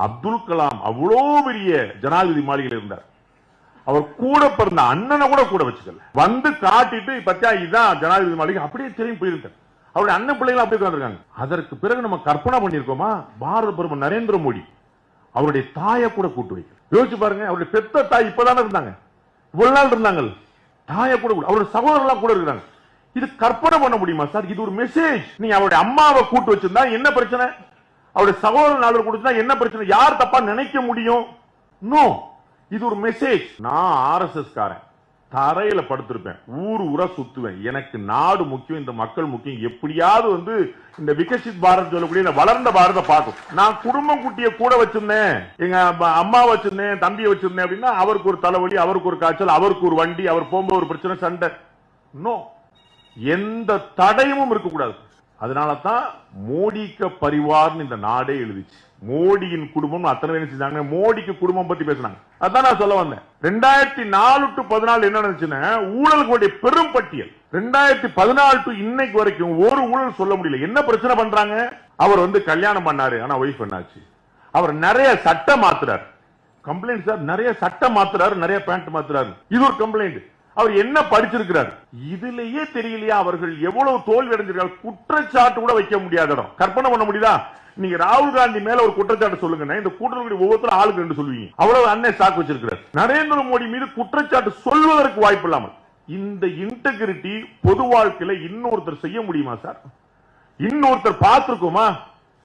அப்துல் கலாம் அவ்வளோ பெரிய ஜனாதிபதி மாளிகையில் இருந்தார். அவர் கூட பிறந்த அண்ணனை கூட வச்சுக்கல, வந்து காட்டிட்டு பத்தியா இதுதான் ஜனாதிபதி மாளிகை அப்படியே திரும்பி போயிருந்தார். அவருடைய அண்ணன் பிள்ளைகள் அப்படியே உட்கார்ந்திருக்காங்க. அதற்கு பிறகு நம்ம கற்பனை பண்ணிருக்கோமா, பாரத பிரதமர் நரேந்திர மோடி அவருடைய தாயை கூட கூட்டு வைக்க. யோசிச்சு பாருங்க, அவருடைய பெத்த தாய் இப்பதானே இருந்தாங்க, இவ்வளவு நாள் இருந்தாங்க. தாயை கூட அவருடைய சகோதரர்கள் கூட இருக்கிறாங்க. இது கற்பனை பண்ண முடியுமா சார்? இது ஒரு மெசேஜ். நீங்க அவருடைய அம்மாவை கூட்டு வச்சிருந்தா என்ன பிரச்சனை, அவருடைய சகோதரர் நாலு கொடுத்தா என்ன பிரச்சனை, யார் தப்பா நினைக்க முடியும்? நோ, இது ஒரு மெசேஜ். நான் ஆர்எஸ்எஸ் காரன், தரையில படுத்திருப்பேன், ஊரா சுத்துவேன். எனக்கு நாடு முக்கியம், இந்த மக்கள் முக்கியம். எப்படியாவது இந்த விகசித் பாரத் சொல்லக்கூடிய வளர்ந்த பாரத பார்க்கும். நான் குடும்பம் குட்டிய கூட வச்சிருந்தேன், எங்க அம்மா வச்சிருந்தேன், தம்பியை வச்சிருந்தேன் அப்படின்னா அவருக்கு ஒரு தலைவலி, அவருக்கு ஒரு காய்ச்சல், அவருக்கு ஒரு வண்டி, அவர் போகும்போது ஒரு பிரச்சனை, சண்டை. நோ, எந்த தடையும் இருக்கக்கூடாது. அதனாலதான் மோடிக்கு பரிவார்னு இந்த நாடே எழுதிச்சு. மோடியின் குடும்பம் அத்தனை பேர் செஞ்சாங்க, மோடிக்கு குடும்பம் பத்தி பேசினாங்க. அதான் நான் சொல்ல வந்தேன். 2004 to 14 என்ன நடந்துச்சுன்னா ஊழலுடைய பெரும் பட்டியல். 2014 to இன்னைக்கு வரைக்கும் ஒரு ஊழல் சொல்ல முடியல. என்ன பிரச்சனை பண்றாங்க? அவர் கல்யாணம் பண்ணாரு, ஆனா ஒய்ஃப் என்னாச்சு? அவர் நிறைய சட்டம் மாத்துறாரு, கம்ப்ளைண்ட் சார். நிறைய சட்டம் மாத்துறாரு, நிறைய பேண்ட் மாத்துறாரு, இது ஒரு கம்ப்ளைண்ட். அவர் என்ன படிச்சிருக்கிறார்? இதுலயே தெரியலையா அவர்கள் எவ்வளவு தோல்வி அடைஞ்சிருக்காங்க? குற்றச்சாட்டு கூட வைக்க முடியாத இடம். கற்பனை பண்ண முடியுதா? நீங்க ராகுல் காந்தி மேல ஒரு குற்றச்சாட்டு சொல்லுங்க, இந்த கூட்டணி ஒவ்வொருத்தரும் ஆளுக்கு ரெண்டு சொல்லுவீங்க. அவ்வளவு அண்ணன் ஸ்டாக் வச்சிருக்கிறார். நரேந்திர மோடி மீது குற்றச்சாட்டு சொல்வதற்கு வாய்ப்பு இல்லாமல் இந்த இன்டெகிரிட்டி பொது வாழ்க்கையில இன்னொருத்தர் செய்ய முடியுமா சார்? இன்னொருத்தர் பார்த்திருக்குமா?